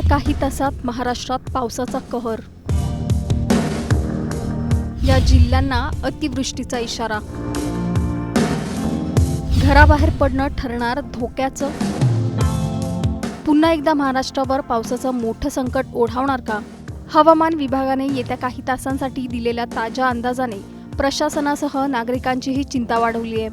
येत्या काही तासात महाराष्ट्रात पावसाचा कहर. या जिल्ह्यांना अतिवृष्टीचा इशारा. घराबाहेर पडणं ठरणार धोक्याचं. पुन्हा एकदा महाराष्ट्रावर पावसाचं मोठं संकट ओढावणार का? हवामान विभागाने येत्या काही तासांसाठी दिलेल्या ताज्या अंदाजाने प्रशासनासह नागरिकांचीही चिंता वाढवली आहे.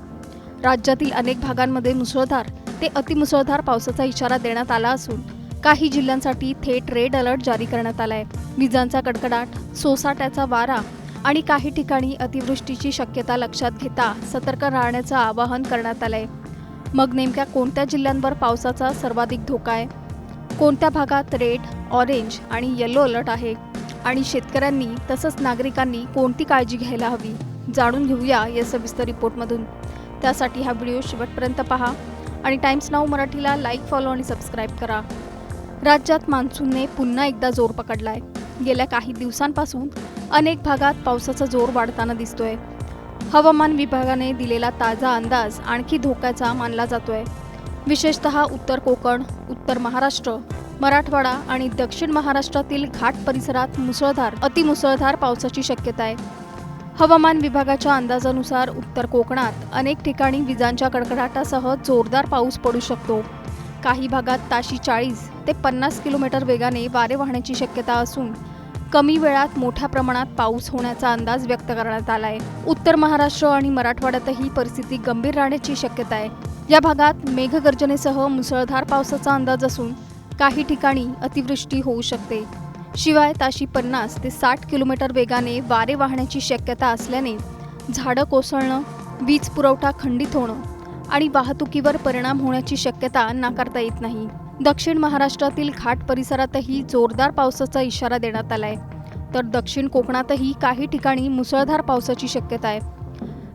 राज्यातील अनेक भागांमध्ये मुसळधार ते अतिमुसळधार पावसाचा इशारा देण्यात आला असून काही जिल्ह्यांसाठी थेट रेड अलर्ट जारी करण्यात आलाय. विजांचा कडकडाट, सोसाट्याचा वारा आणि काही ठिकाणी अतिवृष्टीची शक्यता लक्षात घेता सतर्क राहण्याचं आवाहन करण्यात आलंय. मग नेमक्या कोणत्या जिल्ह्यांवर पावसाचा सर्वाधिक धोका आहे? कोणत्या भागात रेड, ऑरेंज आणि येलो अलर्ट आहे? आणि शेतकऱ्यांनी तसंच नागरिकांनी कोणती काळजी घ्यायला हवी? जाणून घेऊया या सविस्तर रिपोर्टमधून. त्यासाठी हा व्हिडिओ शेवटपर्यंत पहा आणि टाइम्स नाऊ मराठीला लाईक, फॉलो आणि सबस्क्राईब करा. राज्यात मान्सूनने पुन्हा एकदा जोर पकडलाय. गेल्या काही दिवसांपासून अनेक भागात पावसाचा जोर वाढताना दिसतोय. हवामान विभागाने दिलेला ताजा अंदाज आणखी धोक्याचा मानला जातोय. विशेषतः उत्तर कोकण, उत्तर महाराष्ट्र, मराठवाडा आणि दक्षिण महाराष्ट्रातील घाट परिसरात मुसळधार, अतिमुसळधार पावसाची शक्यता आहे. हवामान विभागाच्या अंदाजानुसार उत्तर कोकणात अनेक ठिकाणी विजांच्या कडकडाटासह जोरदार पाऊस पडू शकतो. काही भागात ताशी 40 ते 50 किलोमीटर वेगाने वारे वाहण्याची शक्यता असून कमी वेळात मोठ्या प्रमाणात पाऊस होण्याचा अंदाज व्यक्त करण्यात आला आहे. उत्तर महाराष्ट्र आणि मराठवाड्यातही परिस्थिती गंभीर राहण्याची शक्यता आहे. या भागात मेघगर्जनेसह मुसळधार पावसाचा अंदाज असून काही ठिकाणी अतिवृष्टी होऊ शकते. शिवाय ताशी 50 ते 60 किलोमीटर वेगाने वारे वाहण्याची शक्यता असल्याने झाडं कोसळणं, वीज पुरवठा खंडित होणं आणि वाहतुकीवर परिणाम होण्याची शक्यता नाकारता येत नाही. दक्षिण महाराष्ट्रातील घाट परिसरातही जोरदार पावसाचा इशारा देण्यात आलाय, तर दक्षिण कोकणातही काही ठिकाणी मुसळधार पावसाची शक्यता आहे.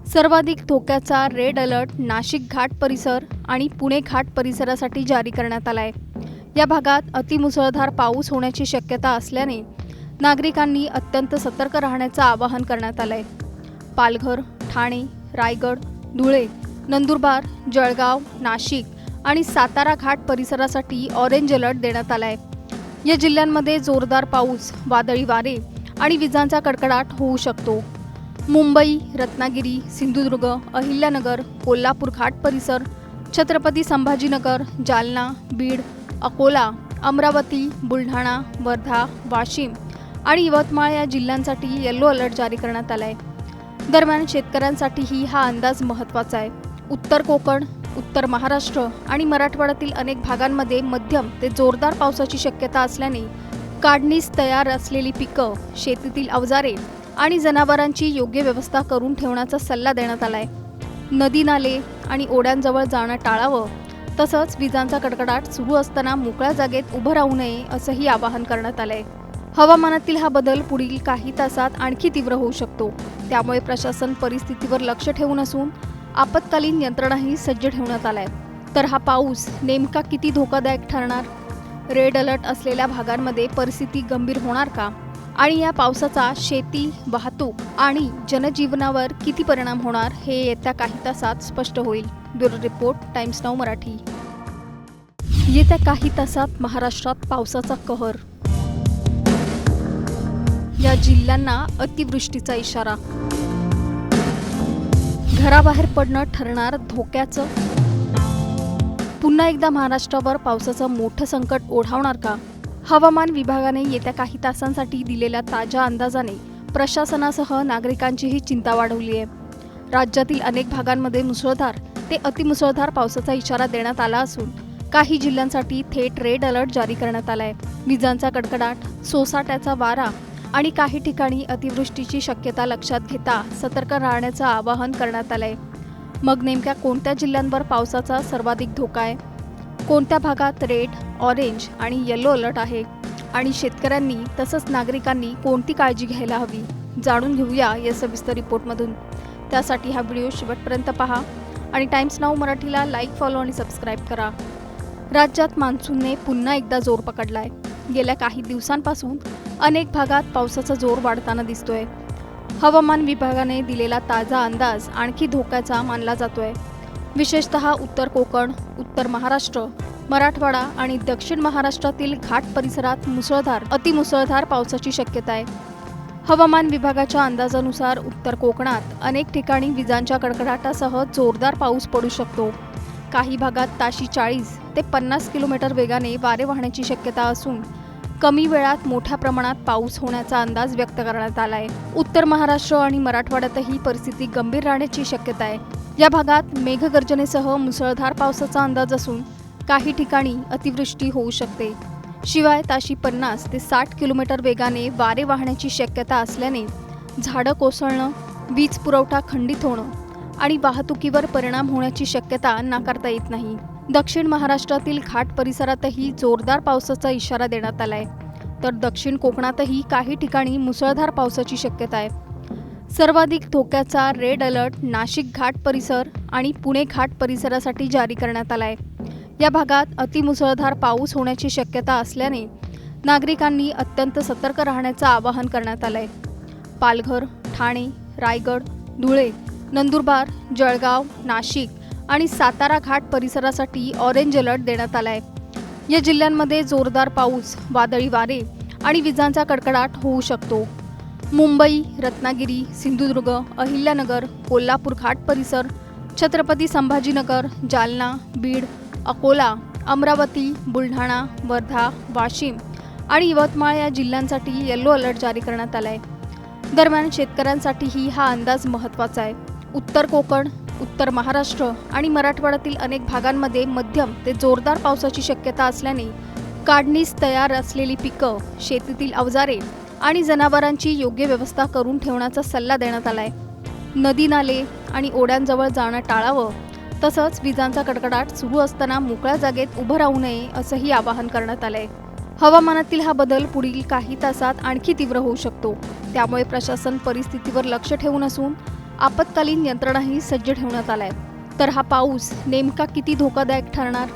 सर्वाधिक धोक्याचा रेड अलर्ट नाशिक घाट परिसर आणि पुणे घाट परिसरासाठी जारी करण्यात आलाय. या भागात अतिमुसळधार पाऊस होण्याची शक्यता असल्याने नागरिकांनी अत्यंत सतर्क राहण्याचं आवाहन करण्यात आलंय. पालघर, ठाणे, रायगड, धुळे, नंदुरबार, जळगाव, नाशिक आणि सातारा घाट परिसरासाठी ऑरेंज अलर्ट देण्यात आलाय. या जिल्ह्यांमध्ये जोरदार पाऊस, वादळी वारे आणि विजांचा कडकडाट होऊ शकतो. मुंबई, रत्नागिरी, सिंधुदुर्ग, अहिल्यानगर, कोल्हापूर घाट परिसर, छत्रपती संभाजीनगर, जालना, बीड, अकोला, अमरावती, बुलढाणा, वर्धा, वाशिम आणि यवतमाळ या जिल्ह्यांसाठी येलो अलर्ट जारी करण्यात आलाय. दरम्यान शेतकऱ्यांसाठीही हा अंदाज महत्त्वाचा आहे. उत्तर कोकण, उत्तर महाराष्ट्र आणि मराठवाड्यातील अनेक भागांमध्ये मध्यम ते जोरदार पावसाची शक्यता असल्याने काढणीस तयार असलेली पिकं, शेतीतील अवजारे आणि जनावरांची योग्य व्यवस्था करून ठेवण्याचा सल्ला देण्यात आलाय. नदी नाले आणि ओढ्यांजवळ जाणं टाळावं, तसंच विजांचा कडकडाट सुरू असताना मोकळ्या जागेत उभं राहू नये असंही आवाहन करण्यात आलंय. हवामानातील हा बदल पुढील काही तासात आणखी तीव्र होऊ शकतो. त्यामुळे प्रशासन परिस्थितीवर लक्ष ठेवून असून आपत्कालीन यंत्रणाही सज्ज ठेवण्यात आलाय. तर हा पाऊस नेमका किती धोकादायक ठरणार? रेड अलर्ट असलेल्या भागांमध्ये परिस्थिती गंभीर होणार का? आणि या पावसाचा शेती, वाहतूक आणि जनजीवनावर किती परिणाम होणार हे येत्या काही तासात स्पष्ट होईल. Bureau report, times now Marathi. येत्या काही तासात महाराष्ट्रात पावसाचा कहर. या जिल्ह्यांना अतिवृष्टीचा इशारा. घराबाहेर पडणं ठरणार धोक्याचं. पुन्हा एकदा महाराष्ट्रावर पावसाचं मोठं संकट ओढावणार का? हवामान विभागाने येत्या काही तासांसाठी दिलेल्या ताज्या अंदाजाने प्रशासनासह नागरिकांचीही चिंता वाढवली आहे. राज्यातील अनेक भागांमध्ये मुसळधार ते अतिमुसळधार पावसाचा इशारा देण्यात आला असून काही जिल्ह्यांसाठी थेट रेड अलर्ट जारी करण्यात आलाय. विजांचा कडकडाट, सोसाट्याचा वारा आणि काही ठिकाणी अतिवृष्टीची शक्यता लक्षात घेता सतर्क राहण्याचं आवाहन करण्यात आलंय. मग नेमक्या कोणत्या जिल्ह्यांवर पावसाचा सर्वाधिक धोका आहे? कोणत्या भागात रेड, ऑरेंज आणि येलो अलर्ट आहे? आणि शेतकऱ्यांनी तसंच नागरिकांनी कोणती काळजी घ्यायला हवी? जाणून घेऊया या सविस्तर रिपोर्टमधून. त्यासाठी हा व्हिडिओ शेवटपर्यंत पहा आणि टाइम्स नाऊ मराठीला लाईक, फॉलो आणि सबस्क्राईब करा. राज्यात मान्सूनने पुन्हा एकदा जोर पकडलाय. गेल्या काही दिवसांपासून अनेक भागात पावसाचा जोर वाढताना दिसतोय. हवामान विभागाने दिलेला ताजा अंदाज आणखी धोक्याचा मानला जातोय. विशेषतः उत्तर कोकण, उत्तर महाराष्ट्र, मराठवाडा आणि दक्षिण महाराष्ट्रातील घाट परिसरात मुसळधार अतिमुसळधार पावसाची शक्यता आहे. हवामान विभागाच्या अंदाजानुसार उत्तर कोकणात अनेक ठिकाणी विजांच्या कडकडाटासह जोरदार पाऊस पडू शकतो. काही भागात ताशी 40 ते 50 किलोमीटर वेगाने वारे वाहण्याची शक्यता असून कमी वेळात मोठ्या प्रमाणात पाऊस होण्याचा अंदाज व्यक्त करण्यात आला आहे. उत्तर महाराष्ट्र आणि मराठवाड्यातही परिस्थिती गंभीर राहण्याची शक्यता आहे. या भागात मेघगर्जनेसह मुसळधार पावसाचा अंदाज असून काही ठिकाणी अतिवृष्टी होऊ शकते. शिवाय ताशी 50 ते 60 किलोमीटर वेगाने वारे वाहण्याची शक्यता असल्याने झाडं कोसळणं, वीज पुरवठा खंडित होणं आणि वाहतुकीवर परिणाम होण्याची शक्यता नाकारता येत नाही. दक्षिण महाराष्ट्रातील घाट परिसरातही जोरदार पावसाचा इशारा देण्यात आलाय, तर दक्षिण कोकणातही काही ठिकाणी मुसळधार पावसाची शक्यता आहे. सर्वाधिक धोक्याचा रेड अलर्ट नाशिक घाट परिसर आणि पुणे घाट परिसरासाठी जारी करण्यात आलाय. या भागात अतिमुसळधार पाऊस होण्याची शक्यता असल्याने नागरिकांनी अत्यंत सतर्क राहण्याचं आवाहन करण्यात आलंय. पालघर, ठाणे, रायगड, धुळे, नंदुरबार, जळगाव, नाशिक आणि सातारा घाट परिसरासाठी ऑरेंज अलर्ट देण्यात आलाय. या जिल्ह्यांमध्ये जोरदार पाऊस, वादळी वारे आणि विजांचा कडकडाट होऊ शकतो. मुंबई, रत्नागिरी, सिंधुदुर्ग, अहिल्यानगर, कोल्हापूर घाट परिसर, छत्रपती संभाजीनगर, जालना, बीड, अकोला, अमरावती, बुलढाणा, वर्धा, वाशिम आणि यवतमाळ या जिल्ह्यांसाठी येलो अलर्ट जारी करण्यात आलाय. दरम्यान शेतकऱ्यांसाठीही हा अंदाज महत्त्वाचा आहे. उत्तर कोकण, उत्तर महाराष्ट्र आणि मराठवाड्यातील अनेक भागांमध्ये मध्यम ते जोरदार पावसाची शक्यता असल्याने काढणीस तयार असलेली पिकं, शेतीतील अवजारे आणि जनावरांची योग्य व्यवस्था करून ठेवण्याचा सल्ला देण्यात आलाय. नदी नाले आणि ओढ्यांजवळ जाणं टाळावं, तसंच विजांचा कडकडाट सुरू असताना मोकळ्या जागेत उभं राहू नये असंही आवाहन करण्यात आलंय. हवामानातील हा बदल पुढील काही तासात आणखी तीव्र होऊ शकतो. त्यामुळे प्रशासन परिस्थितीवर लक्ष ठेवून असून आपत्कालीन यंत्रणाही सज्ज ठेवण्यात आलाय. तर हा पाऊस नेमका किती धोकादायक ठरणार?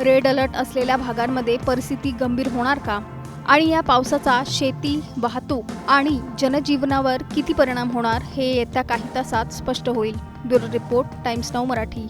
रेड अलर्ट असलेल्या भागांमध्ये परिस्थिती गंभीर होणार का? आणि या पावसाचा शेती, वाहतूक आणि जनजीवनावर किती परिणाम होणार हे येत्या काही तासात स्पष्ट होईल. Bureau report, times now Marathi.